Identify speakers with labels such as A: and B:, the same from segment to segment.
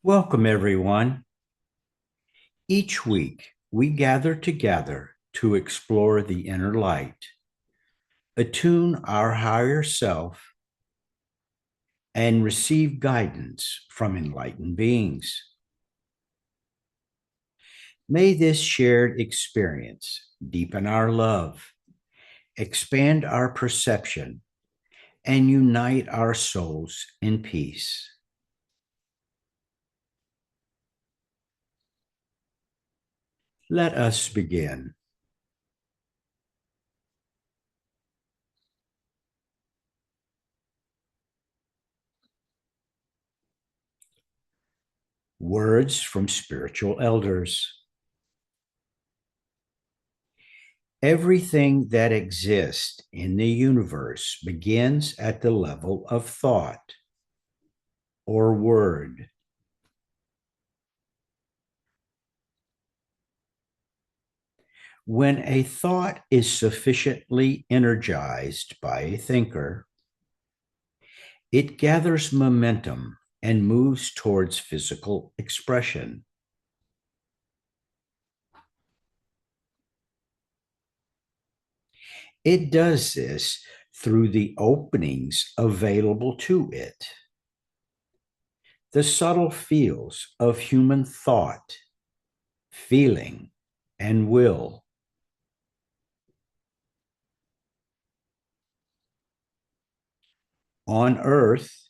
A: Welcome, everyone. Each week, we gather together to explore the inner light, attune our higher self, and receive guidance from enlightened beings. May this shared experience deepen our love, expand our perception, and unite our souls in peace. Let us begin. Words from spiritual elders. Everything that exists in the universe begins at the level of thought or word. When a thought is sufficiently energized by a thinker, it gathers momentum and moves towards physical expression. It does this through the openings available to it. The subtle fields of human thought, feeling, and will. On Earth,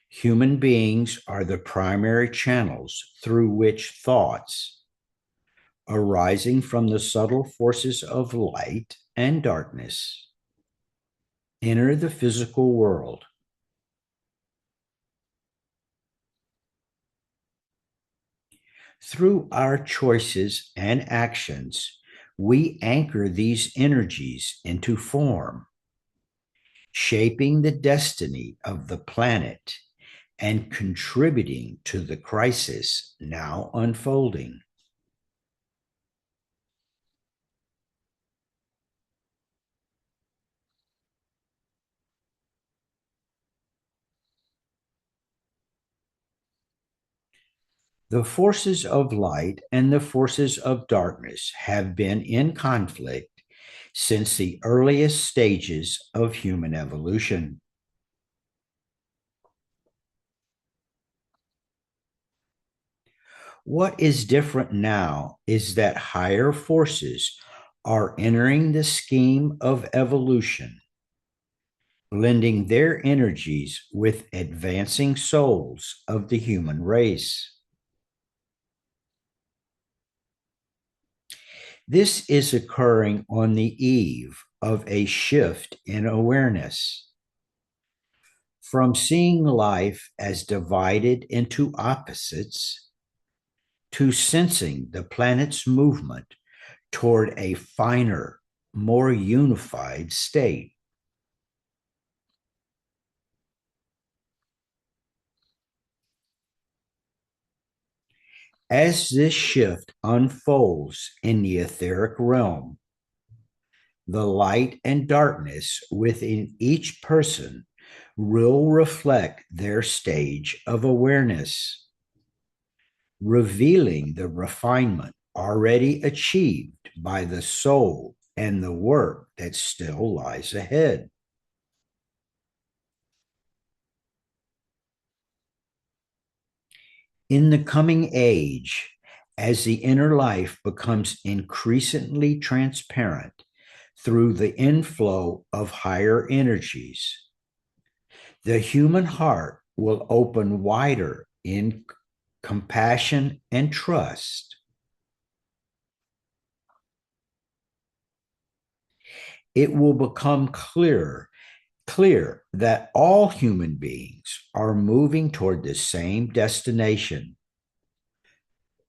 A: human beings are the primary channels through which thoughts, arising from the subtle forces of light and darkness, enter the physical world. Through our choices and actions, we anchor these energies into form, shaping the destiny of the planet and contributing to the crisis now unfolding. The forces of light and the forces of darkness have been in conflict since the earliest stages of human evolution. What is different now is that higher forces are entering the scheme of evolution, blending their energies with advancing souls of the human race. This is occurring on the eve of a shift in awareness from seeing life as divided into opposites to sensing the planet's movement toward a finer, more unified state. As this shift unfolds in the etheric realm, the light and darkness within each person will reflect their stage of awareness, revealing the refinement already achieved by the soul and the work that still lies ahead. In the coming age, as the inner life becomes increasingly transparent through the inflow of higher energies, the human heart will open wider in compassion and trust. It will become clear that all human beings are moving toward the same destination,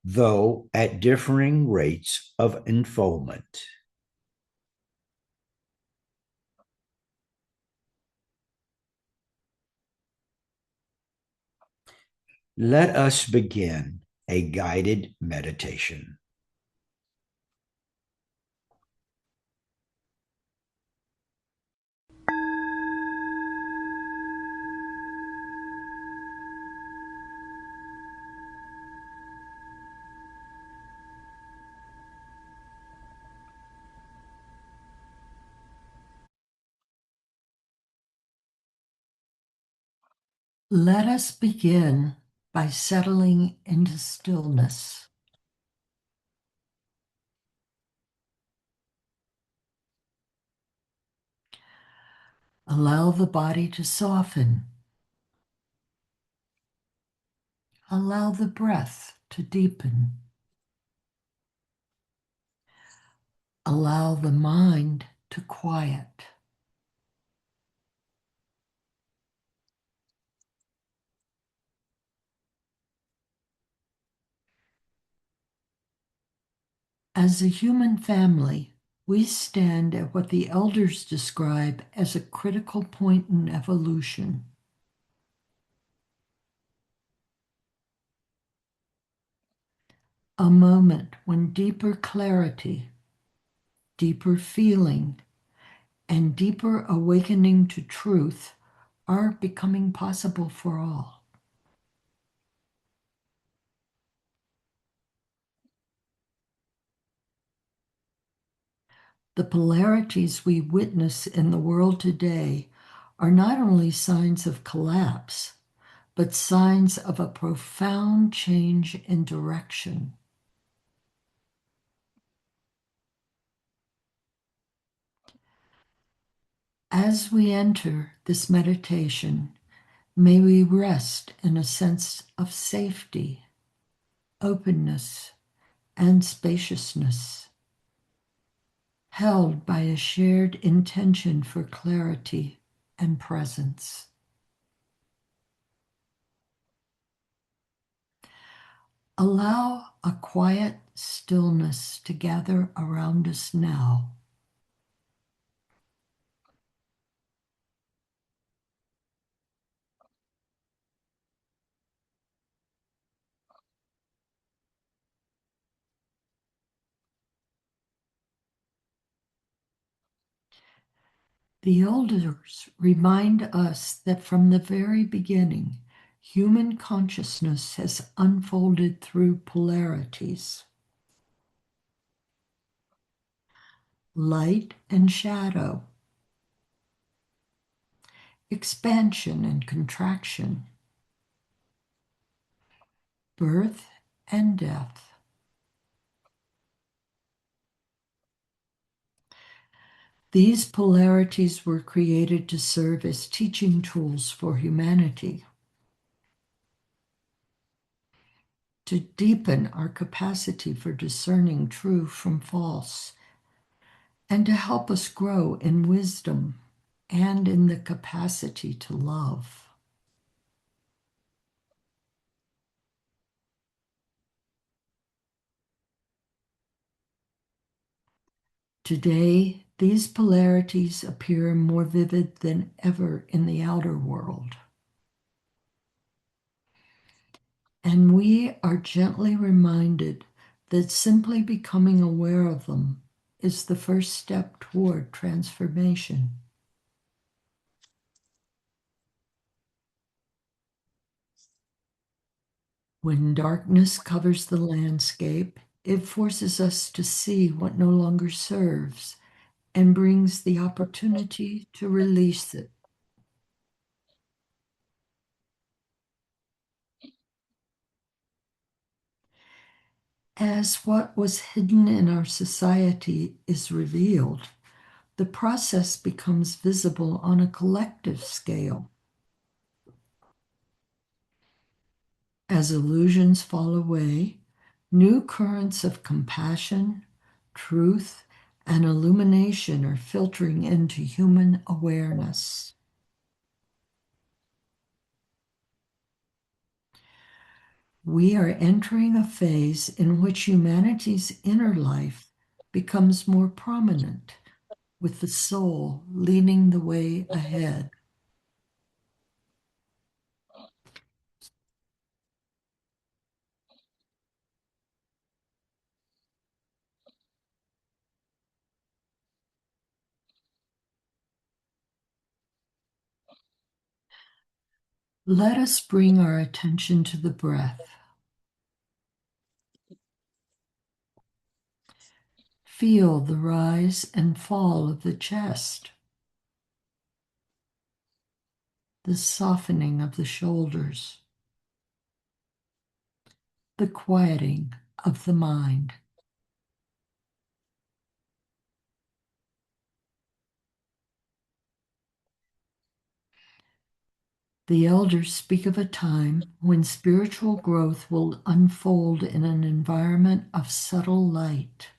A: though at differing rates of unfoldment. Let us begin a guided meditation.
B: Let us begin by settling into stillness. Allow the body to soften. Allow the breath to deepen. Allow the mind to quiet. As a human family, we stand at what the elders describe as a critical point in evolution, a moment when deeper clarity, deeper feeling, and deeper awakening to truth are becoming possible for all. The polarities we witness in the world today are not only signs of collapse, but signs of a profound change in direction. As we enter this meditation, may we rest in a sense of safety, openness, and spaciousness, held by a shared intention for clarity and presence. Allow a quiet stillness to gather around us now. The elders remind us that from the very beginning, human consciousness has unfolded through polarities, light and shadow, expansion and contraction, birth and death. These polarities were created to serve as teaching tools for humanity, to deepen our capacity for discerning true from false, and to help us grow in wisdom and in the capacity to love. Today, these polarities appear more vivid than ever in the outer world. And we are gently reminded that simply becoming aware of them is the first step toward transformation. When darkness covers the landscape, it forces us to see what no longer serves and brings the opportunity to release it. As what was hidden in our society is revealed, the process becomes visible on a collective scale. As illusions fall away, new currents of compassion, truth, and illumination are filtering into human awareness. We are entering a phase in which humanity's inner life becomes more prominent, with the soul leading the way ahead. Let us bring our attention to the breath. Feel the rise and fall of the chest. the softening of the shoulders, the quieting of the mind. The elders speak of a time when spiritual growth will unfold in an environment of subtle light,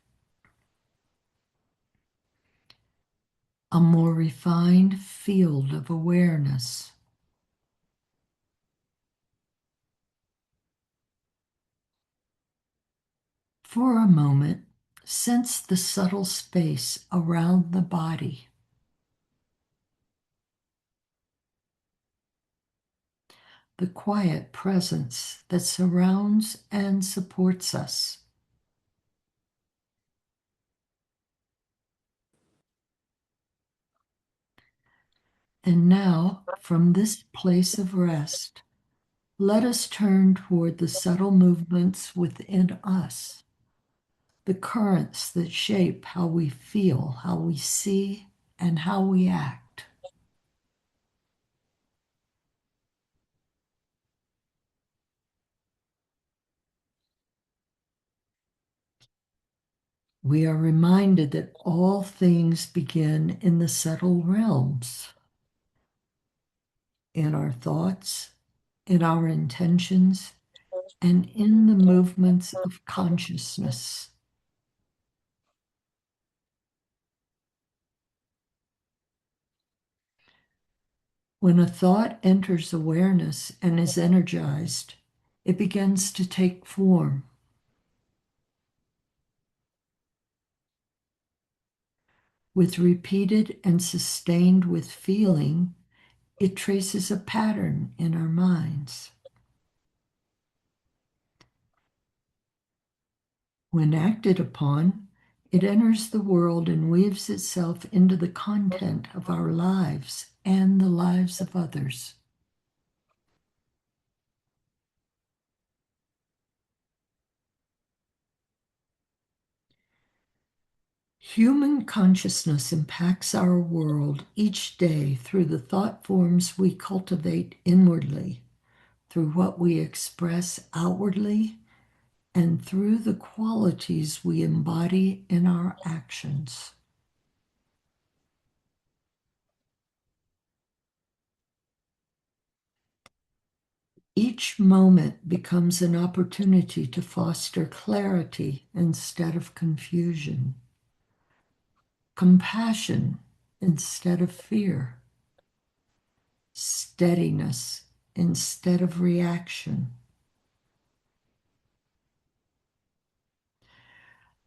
B: a more refined field of awareness. For a moment, sense the subtle space around the body, the quiet presence that surrounds and supports us. And now, from this place of rest, let us turn toward the subtle movements within us, the currents that shape how we feel, how we see, and how we act. We are reminded that all things begin in the subtle realms, in our thoughts, in our intentions, and in the movements of consciousness. When a thought enters awareness and is energized, it begins to take form. With repeated and sustained with feeling, it traces a pattern in our minds. When acted upon, it enters the world and weaves itself into the content of our lives and the lives of others. Human consciousness impacts our world each day through the thought forms we cultivate inwardly, through what we express outwardly, and through the qualities we embody in our actions. Each moment becomes an opportunity to foster clarity instead of confusion, compassion instead of fear, steadiness instead of reaction.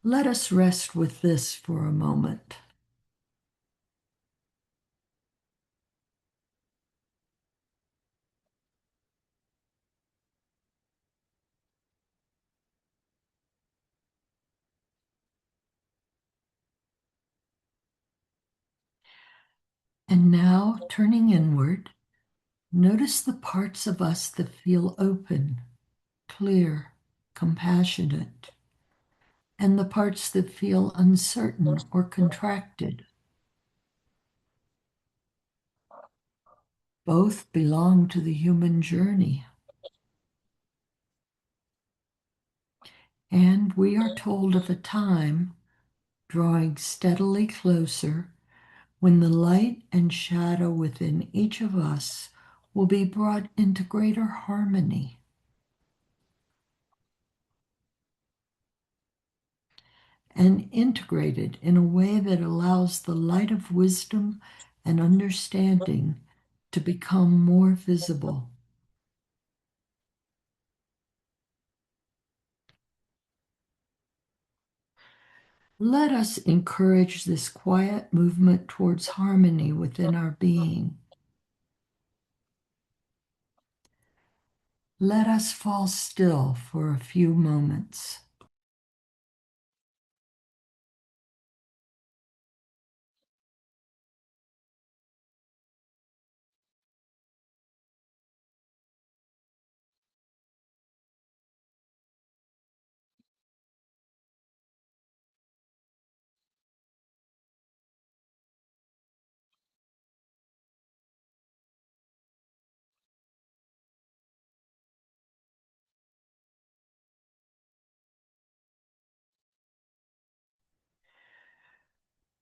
B: Let us rest with this for a moment. And now, turning inward, notice the parts of us that feel open, clear, compassionate, and the parts that feel uncertain or contracted. Both belong to the human journey. And we are told of a time, drawing steadily closer, when the light and shadow within each of us will be brought into greater harmony and integrated in a way that allows the light of wisdom and understanding to become more visible. Let us encourage this quiet movement towards harmony within our being. Let us fall still for a few moments.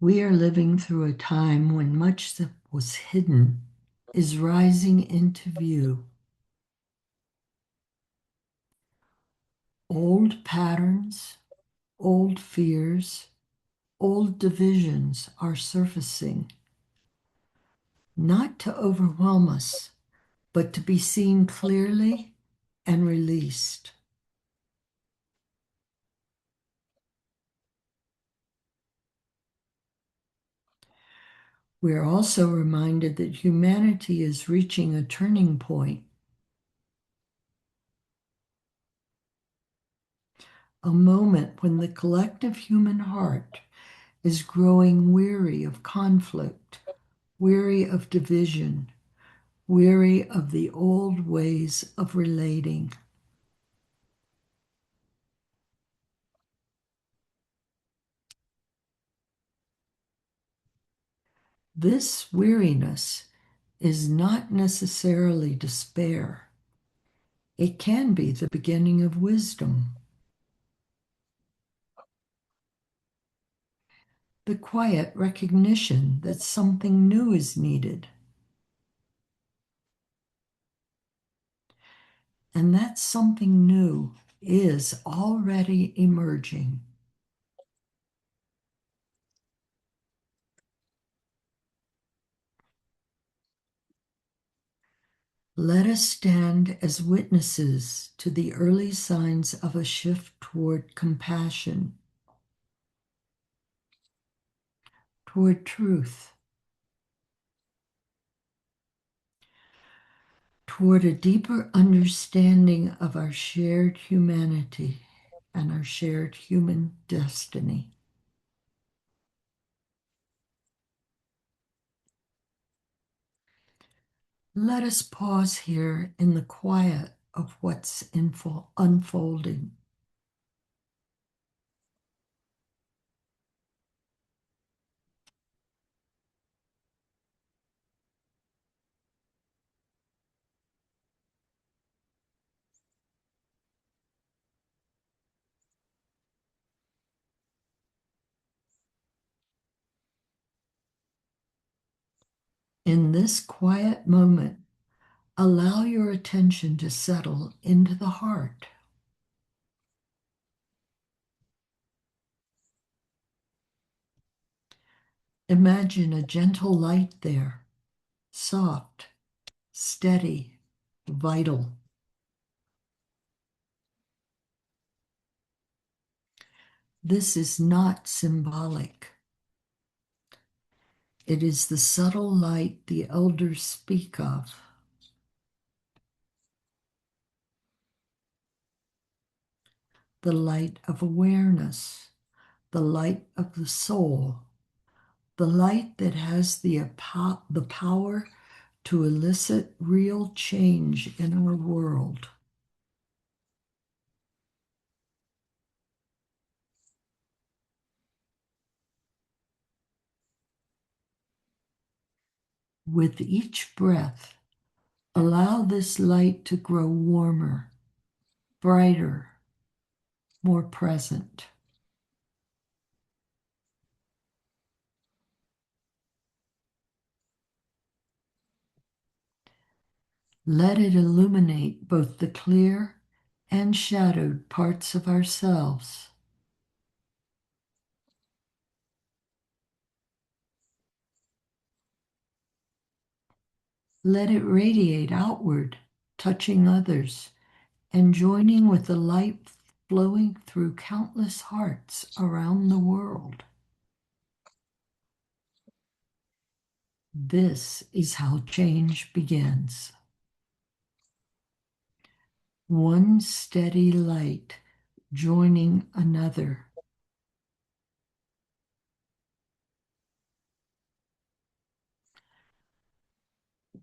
B: We are living through a time when much that was hidden is rising into view. Old patterns, old fears, old divisions are surfacing, not to overwhelm us, but to be seen clearly and released. We are also reminded that humanity is reaching a turning point, a moment when the collective human heart is growing weary of conflict, weary of division, weary of the old ways of relating. This weariness is not necessarily despair. It can be the beginning of wisdom, the quiet recognition that something new is needed, and that something new is already emerging. Let us stand as witnesses to the early signs of a shift toward compassion, toward truth, toward a deeper understanding of our shared humanity and our shared human destiny. Let us pause here in the quiet of what's unfolding. In this quiet moment, allow your attention to settle into the heart. Imagine a gentle light there, soft, steady, vital. This is not symbolic. It is the subtle light the elders speak of. The light of awareness, the light of the soul, the light that has the power to elicit real change in our world. With each breath, allow this light to grow warmer, brighter, more present. Let it illuminate both the clear and shadowed parts of ourselves. Let it radiate outward, touching others and joining with the light flowing through countless hearts around the world. This is how change begins. One steady light joining another.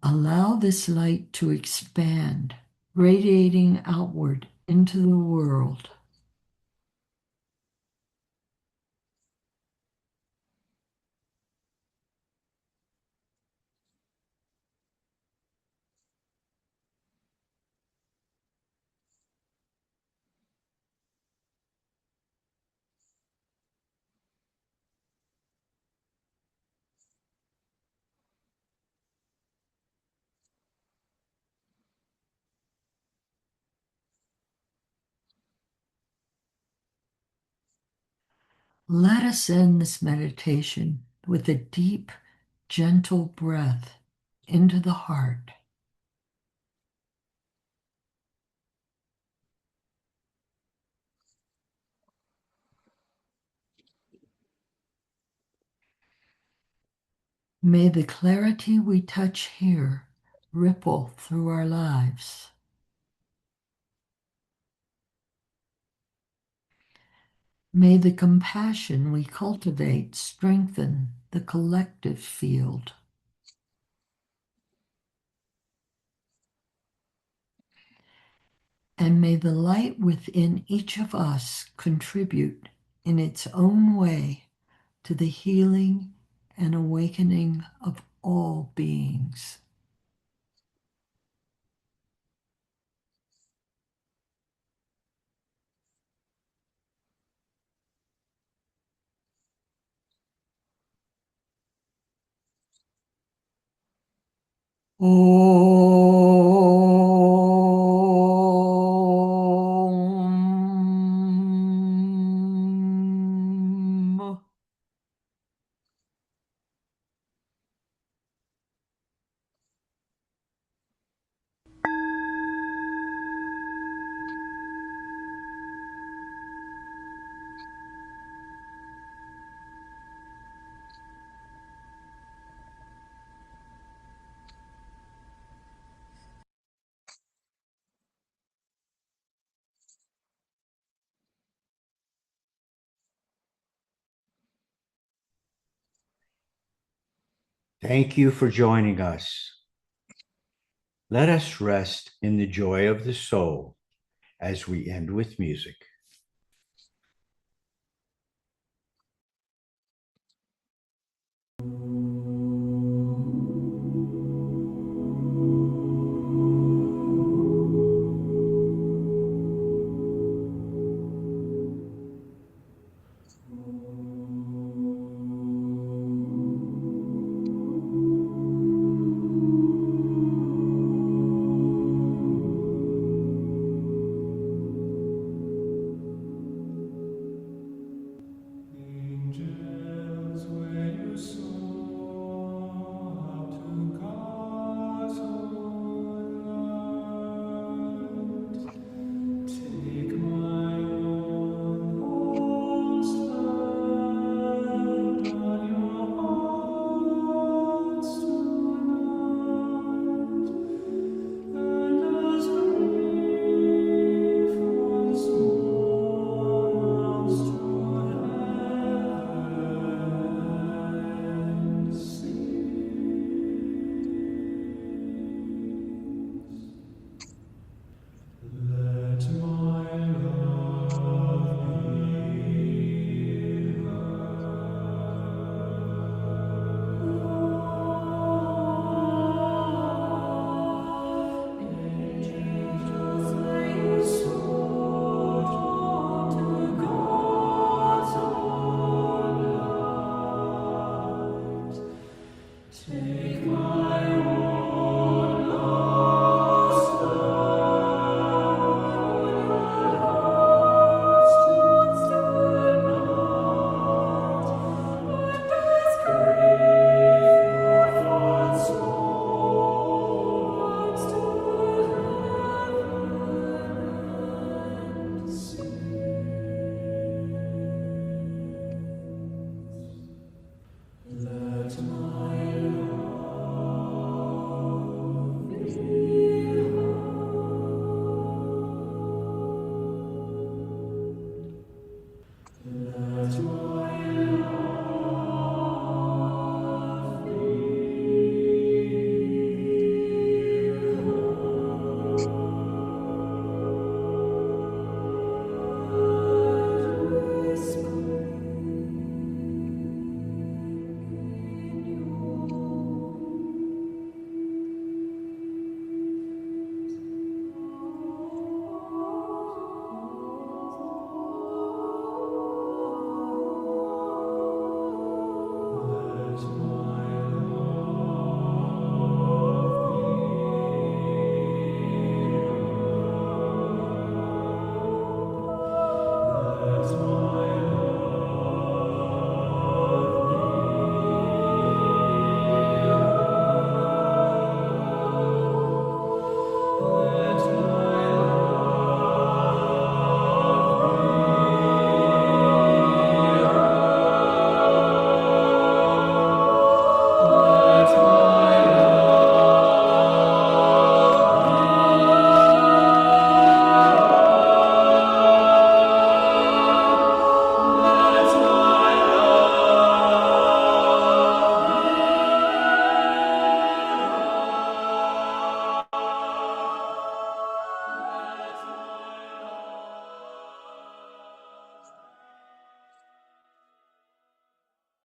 B: Allow this light to expand, radiating outward into the world. Let us end this meditation with a deep, gentle breath into the heart. May the clarity we touch here ripple through our lives. May the compassion we cultivate strengthen the collective field. And may the light within each of us contribute in its own way to the healing and awakening of all beings. Om.
A: Thank you for joining us. Let us rest in the joy of the soul as we end with music.